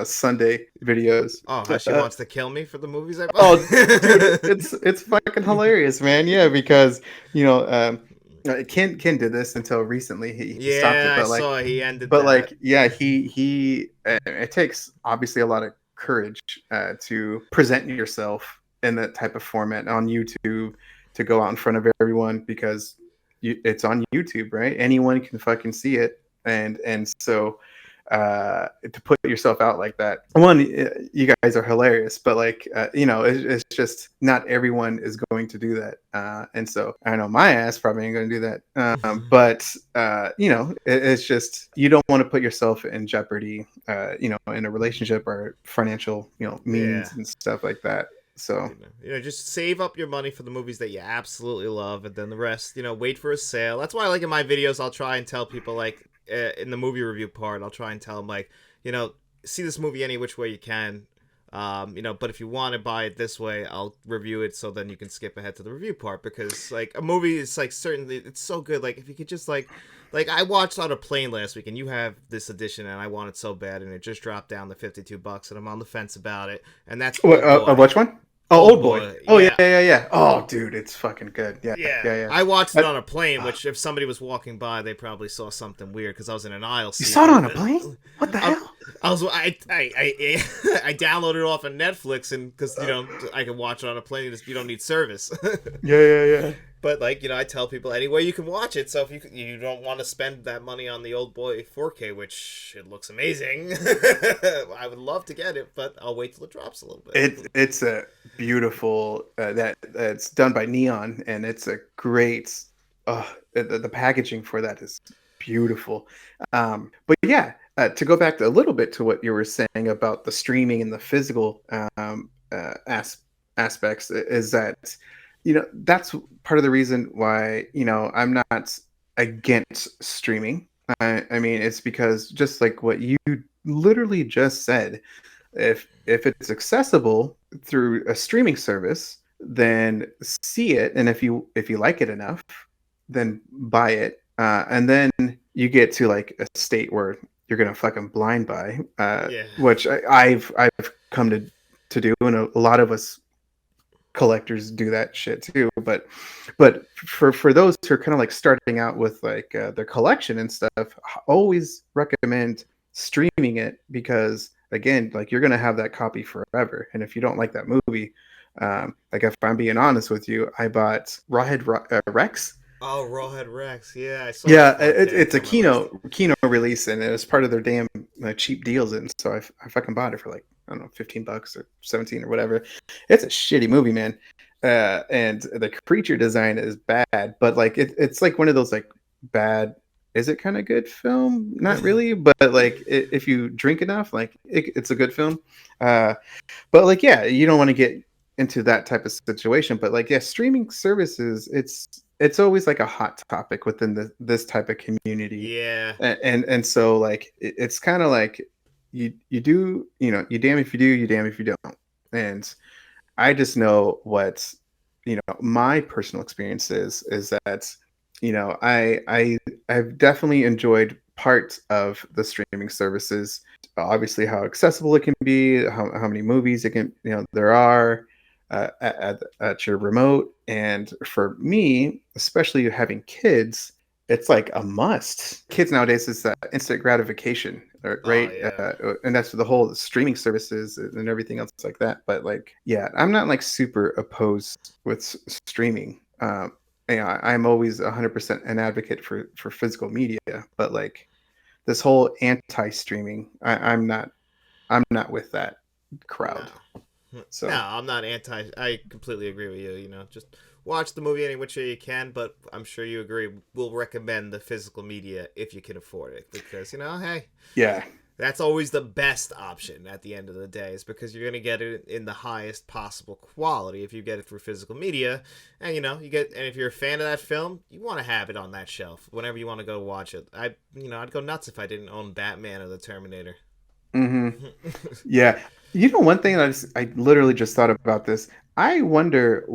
Sunday videos. Oh, how she Uh, wants to kill me for the movies I oh, dude, bought. it's fucking hilarious, man. Yeah, because Ken did this until recently. He stopped Yeah, it, I but like, saw he ended that. yeah, he it takes obviously a lot of courage to present yourself in that type of format on YouTube, to go out in front of everyone, because it's on YouTube, right? Anyone can fucking see it, and so to put yourself out like that, one, you guys are hilarious, but like, it's just not everyone is going to do that, and so I know my ass probably ain't going to do that, but it's just, you don't want to put yourself in jeopardy, in a relationship or financial Yeah. means and stuff like that. So Just save up your money for the movies that you absolutely love, and then the rest, wait for a sale. That's why, like, in my videos, I'll try and tell people, like, in the movie review part, I'll try and tell them, like, see this movie any which way you can. But if you want to buy it this way, I'll review it so then you can skip ahead to the review part, because like a movie is like certainly it's so good. Like if you could just like I watched on a plane last week, and you have this edition, and I want it so bad, and it just dropped down to $52, and I'm on the fence about it. And that's Old Boy. Which one? Oh, Old Old Boy. Boy, Oh yeah. yeah. Oh, dude, it's fucking good. Yeah, Yeah, yeah. I watched it on a plane, which if somebody was walking by, they probably saw something weird because I was in an aisle You seat. saw it on a plane? What the hell? I downloaded it off of Netflix, and because I can watch it on a plane, you don't need service. Yeah. But I tell people anyway you can watch it. So if you don't want to spend that money on the Old Boy 4K, which it looks amazing, I would love to get it, but I'll wait till it drops a little bit. It's a beautiful it's done by Neon, and it's a great. The packaging for that is beautiful. But yeah, to go back a little bit to what you were saying about the streaming and the physical aspects, is that that's part of the reason why I'm not against streaming. I mean, it's because just like what you literally just said, if it's accessible through a streaming service, then see it, and if you like it enough, then buy it, and then you get to like a state where you're gonna fucking blind buy, Yeah. which I've come to do, and a lot of us collectors do that shit too. But for those who are kind of like starting out with like their collection and stuff, I always recommend streaming it, because again, like you're gonna have that copy forever, and if you don't like that movie, like if I'm being honest with you, I bought Rawhead Rex. Oh, Rawhead Rex. Yeah, I saw. Yeah, that it's a on my Kino release, and it was part of their damn cheap deals, and so I fucking bought it for like, I don't know, $15 or 17 or whatever. It's a shitty movie, man. And the creature design is bad, but like it's like one of those like bad, is it kind of good film? Not really, but like if you drink enough, like it's a good film. But like, yeah, you don't want to get into that type of situation. But like, yeah, streaming services, it's always like a hot topic within this type of community. Yeah. And so like it's kind of like you do, you damn if you do, you damn if you don't. And I just know what my personal experience is that I've definitely enjoyed part of the streaming services. Obviously, how accessible it can be, how many movies it can there are at your remote. And for me, especially having kids, it's like a must. Kids nowadays is instant gratification, right? Oh, yeah. And that's the whole streaming services and everything else like that. But like, yeah, I'm not like super opposed with streaming. I'm always 100% an advocate for physical media, but like this whole anti-streaming, I'm not with that crowd. So No, I'm not anti. I completely agree with you. Just watch the movie any which way you can, but I'm sure you agree. We'll recommend the physical media if you can afford it, because hey, yeah, that's always the best option at the end of the day, is because you're gonna get it in the highest possible quality if you get it through physical media, and you get. And if you're a fan of that film, you want to have it on that shelf whenever you want to go watch it. I'd go nuts if I didn't own Batman or the Terminator. mm-hmm. Yeah. One thing that I literally just thought about this. I wonder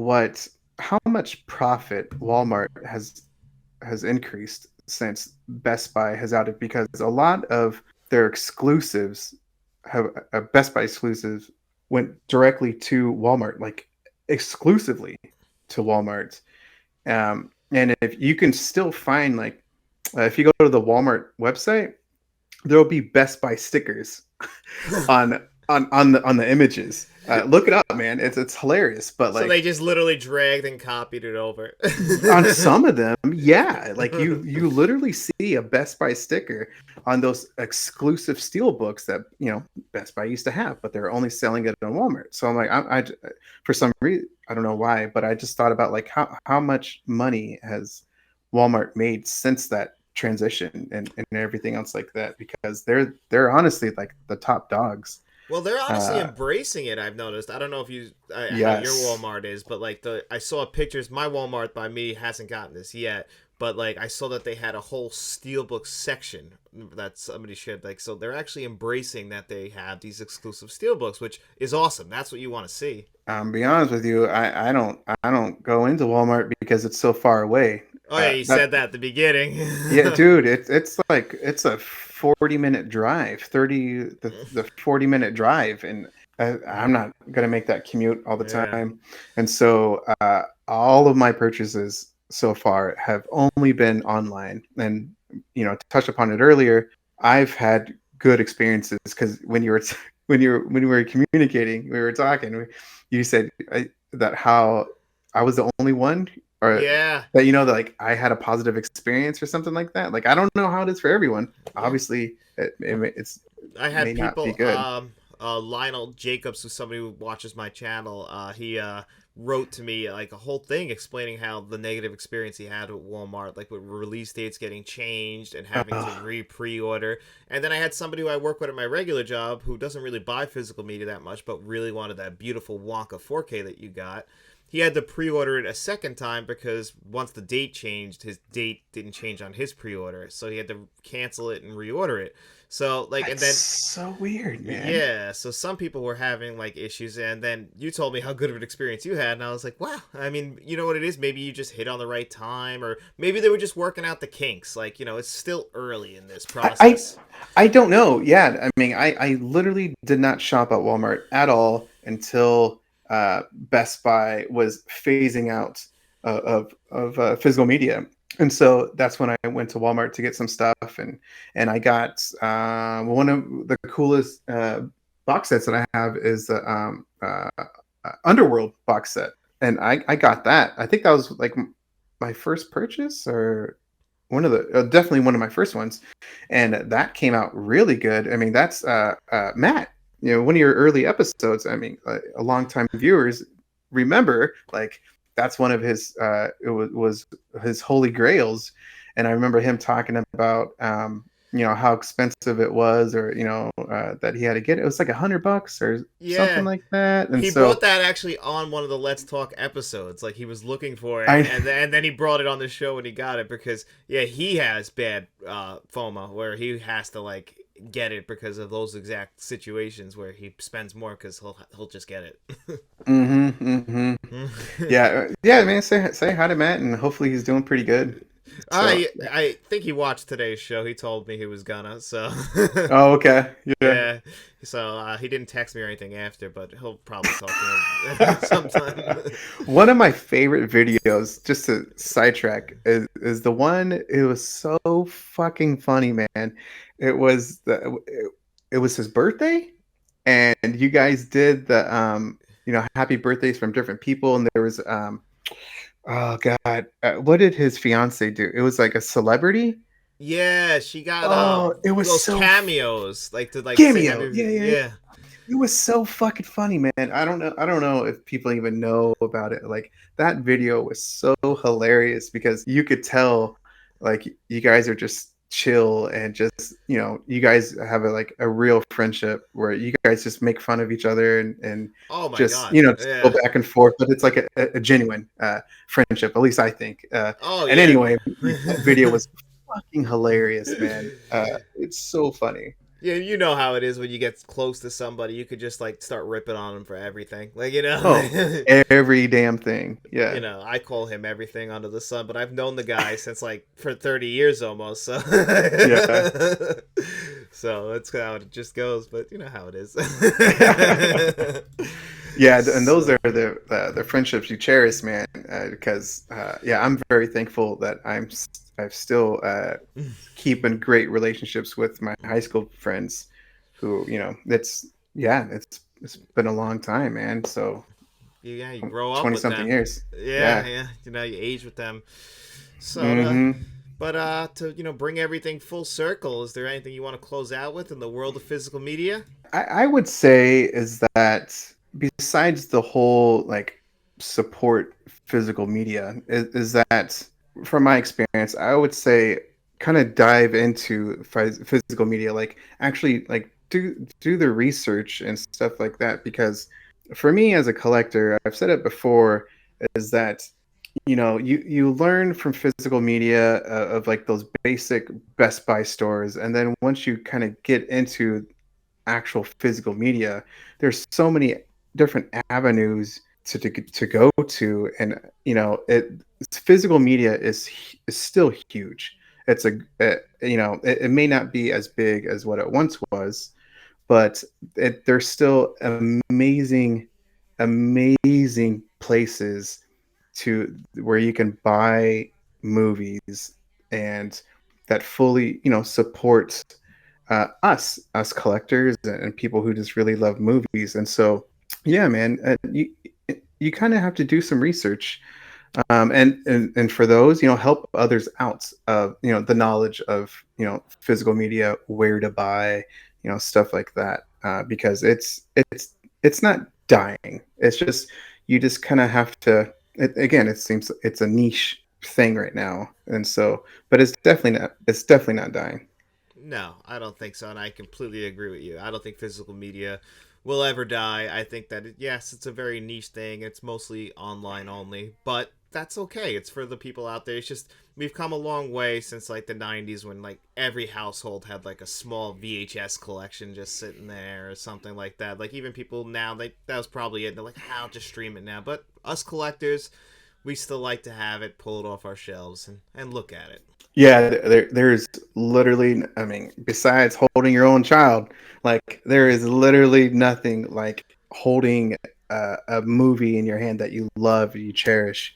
how much profit Walmart has increased since Best Buy has outed, because a lot of their exclusives Best Buy exclusives went directly to Walmart, like exclusively to Walmart. And if you can still find like, if you go to the Walmart website, there will be Best Buy stickers on the images. Look it up, man. It's hilarious. But so they just literally dragged and copied it over. on some of them, yeah, like you literally see a Best Buy sticker on those exclusive Steelbooks that Best Buy used to have, but they're only selling it on Walmart. So I'm like, I for some reason, I don't know why, but I just thought about like how much money has Walmart made since that transition and everything else like that, because they're honestly like the top dogs. Well, they're honestly embracing it. I've noticed. I don't know if how your Yes. Walmart is, but like I saw pictures. My Walmart by me hasn't gotten this yet, but like I saw that they had a whole Steelbook section that somebody shared. Like, so they're actually embracing that they have these exclusive Steelbooks, which is awesome. That's what you want to see. Be honest with you, I don't go into Walmart because it's so far away. Oh yeah, you That said that at the beginning. Yeah, dude, it's like it's a 40-minute drive, the 40-minute drive, and I'm not gonna make that commute all the Yeah. time. And so all of my purchases so far have only been online. And to touch upon it earlier, I've had good experiences because when you were communicating, we were talking, you said that how I was the only one, or Yeah. that that like I had a positive experience or something like that. Like I don't know how it is for everyone. Yeah. Obviously, I it had may not be people, good. Lionel Jacobs, who's somebody who watches my channel. He wrote to me like a whole thing explaining how the negative experience he had with Walmart, like with release dates getting changed and having to Uh, pre-order. And then I had somebody who I work with at my regular job who doesn't really buy physical media that much, but really wanted that beautiful Wonka 4K that you got. He had to pre-order it a second time because once the date changed, his date didn't change on his pre-order, so he had to cancel it and reorder it. So like, and that's then so weird, man. yeah, so some people were having like issues, and then you told me how good of an experience you had, and I was like, wow. I mean, you know what it is? Maybe you just hit on the right time, or maybe they were just working out the kinks. Like, it's still early in this I, I process. I don't know. Yeah, I mean, I literally did not shop at Walmart at all until Best Buy was phasing out of physical media, and so that's when I went to Walmart to get some stuff, and I got one of the coolest box sets that I have is the Underworld box set, and I got that. I think that was like my first purchase, or one of the definitely one of my first ones, and that came out really good. I mean, that's Matt, one of your early episodes. I mean, a long time viewers remember, like, that's one of his was his holy grails. And I remember him talking about how expensive it was, or that he had to get it. It was like $100 or something Yeah, like that. And he so brought that actually on one of the Let's Talk episodes. Like he was looking for it, I and then he brought it on the show when he got it because yeah, he has bad FOMO where he has to like get it because of those exact situations where he spends more because he'll just get it. mm-hmm. Yeah, man, say hi to Matt, and hopefully he's doing pretty good. So I think he watched today's show. He told me he was gonna. So oh, okay, yeah. yeah. So he didn't text me or anything after, but he'll probably talk to me sometime. One of my favorite videos, just to sidetrack, is the one. It was so fucking funny, man. It was it was his birthday, and you guys did the happy birthdays from different people, and there was oh god, what did his fiance do? It was like a celebrity. Yeah, she got Oh, it was those so cameos like to like say cameo. happy. Yeah, yeah, yeah. Yeah. It was so fucking funny, man. I don't know if people even know about it. Like, that video was so hilarious because you could tell, like, you guys are just chill, and just, you guys have a real friendship where you guys just make fun of each other, and Oh my just, god. just go Yeah. back and forth. But it's like a genuine friendship, at least I think. Oh And yeah. anyway, like, that video was fucking hilarious, man. It's so funny. Yeah, you know how it is when you get close to somebody, you could just like start ripping on them for everything. Like, Oh, every damn thing. Yeah. I call him everything under the sun, but I've known the guy since like for 30 years almost, so Yeah. so that's how it just goes, but you know how it is. Yeah, and those So, are the friendships you cherish, man. Because yeah, I'm very thankful that I'm still keeping great relationships with my high school friends, who it's yeah, it's been a long time, man. So yeah, you grow up 20 with something them. years. Yeah, Yeah. yeah, you age with them. So hmm but to bring everything full circle, is there anything you want to close out with in the world of physical media? I would say is that, besides the whole, like, support physical media, is that, from my experience, I would say, kind of dive into physical media, like, actually, like, do the research and stuff like that. Because for me as a collector, I've said it before, is that you learn from physical media of like those basic Best Buy stores, and then once you kind of get into actual physical media, there's so many different avenues to go to, and physical media is still huge. It's it may not be as big as what it once was, but there's still amazing places to where you can buy movies, and that fully support us collectors and people who just really love movies. And so yeah, man, you kind of have to do some research, and for those, help others out of the knowledge of physical media, where to buy, stuff like that, because it's not dying. It's just, you just kind of have to, again, it seems it's a niche thing right now, and so, but it's definitely not dying. No, I don't think so, and I completely agree with you. I don't think physical media will ever die. I think that yes, it's a very niche thing. It's mostly online only, but that's okay. It's for the people out there. It's just we've come a long way since like the '90s when like every household had like a small VHS collection just sitting there or something like that. Like even people now, that was probably it. They're like, "I'll just stream it now." But us collectors, we still like to have it, pull it off our shelves, and look at it. Yeah, there's literally, I mean, besides holding your own child, like there is literally nothing like holding a movie in your hand that you love, you cherish,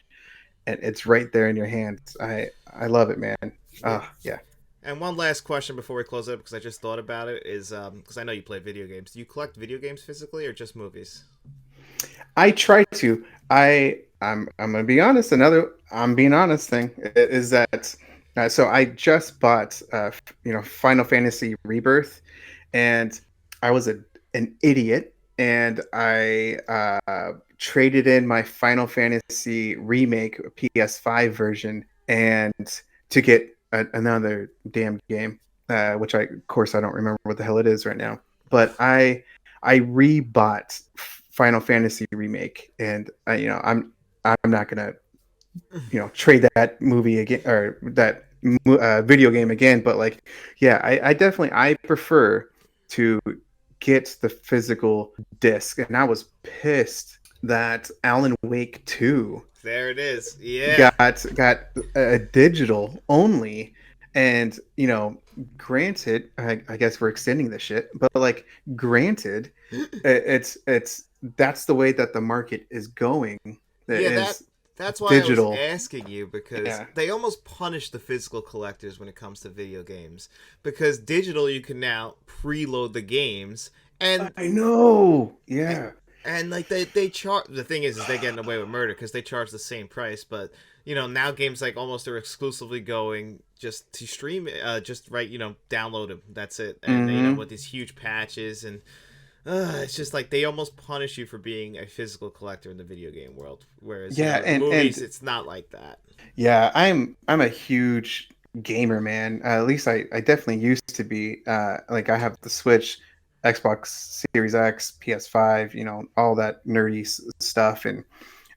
and it's right there in your hands. I love it, man. Yeah. Yeah. And one last question before we close it up, because I just thought about it, is because I know you play video games. Do you collect video games physically or just movies? I try to. I'm gonna be honest. I'm being honest thing is that so I just bought Final Fantasy Rebirth, and I was an idiot, and I traded in my Final Fantasy remake PS5 version and to get another damn game, which of course I don't remember what the hell it is right now, but I rebought Final Fantasy remake, and I'm not gonna trade that movie again, or that video game again. But like, yeah, I definitely, I prefer to get the physical disc, and I was pissed that Alan Wake 2 There it is. Yeah. got a digital only. And granted, I guess we're extending this shit, but like, granted, it's that's the way that the market is going. It Yeah, that is that's why I was digital. asking you, because Yeah, they almost punish the physical collectors when it comes to video games. Because digital, you can now preload the games, and I know. Yeah. and like they charge. The thing is they getting away with murder because they charge the same price. But now games like almost are exclusively going just to stream, just right, download them. That's it. And Hmm. with these huge patches, and it's just like they almost punish you for being a physical collector in the video game world. Whereas Yeah, the movies, and it's not like that. yeah, I'm a huge gamer, man. At least I definitely used to be. Like, I have the Switch, Xbox Series X, PS5, all that nerdy stuff, and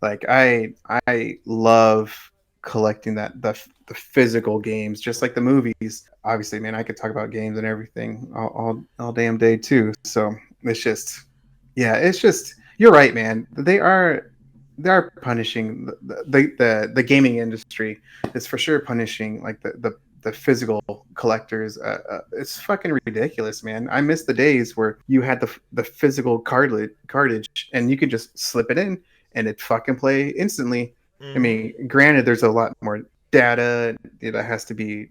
like, I love collecting the physical games, just like the movies. Obviously, man, I could talk about games and everything all damn day too. So it's just, yeah, it's just, you're right, man. They are punishing the gaming industry. Is for sure punishing like the physical collectors. It's fucking ridiculous, man. I miss the days where you had the physical cartridge, and you could just slip it in and it fucking play instantly. I Mm-hmm. mean, granted, there's a lot more data that has to be,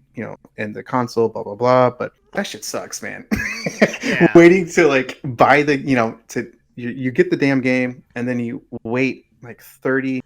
in the console, blah blah blah. But that shit sucks, man. Yeah. Waiting to like buy to you get the damn game, and then you wait like 30-40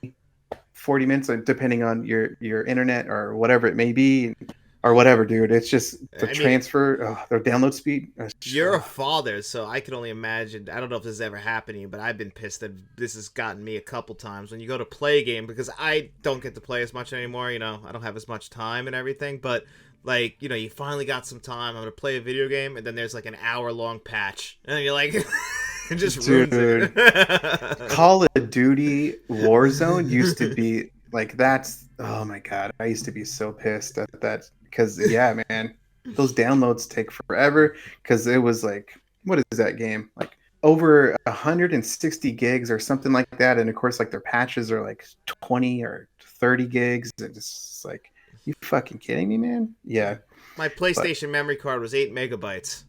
minutes, depending on your internet or whatever it may be, or whatever, dude. It's just the I mean, transfer, the download speed. you're a father, so I can only imagine. I don't know if this has ever happened to you, but I've been pissed that this has gotten me a couple times when you go to play a game, because I don't get to play as much anymore. I don't have as much time and everything, but like, you finally got some time. I'm gonna play a video game, and then there's like an hour-long patch, and you're like, it just ruins it. Dude, Call of Duty Warzone used to be Like that's, oh my god, I used to be so pissed at that because yeah, man, those downloads take forever because it was like, what is that game? Like over 160 gigs or something like that, and of course, like their patches are like 20 or 30 gigs. It's just like, you fucking kidding me, man? Yeah, My but PlayStation memory card was 8 MB,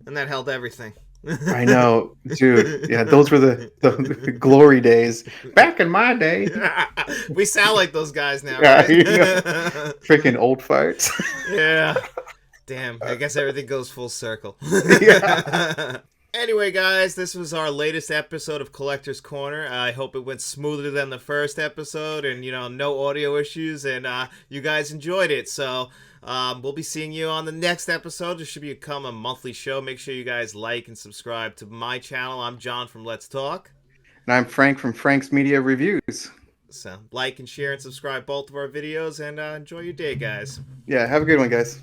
and that held everything. I know, dude. Yeah, those were the glory days back in my day. We sound like those guys now, Yeah, right? you know, freaking old farts. Yeah. Damn, I guess everything goes full circle. Yeah. Anyway, guys, this was our latest episode of Collector's Corner. I hope it went smoother than the first episode and, no audio issues, and you guys enjoyed it. So we'll be seeing you on the next episode. This should become a monthly show. Make sure you guys like and subscribe to my channel. I'm John from Let's Talk. And I'm Frank from Frank's Media Reviews. So like and share and subscribe both of our videos, and enjoy your day, guys. Yeah, have a good one, guys.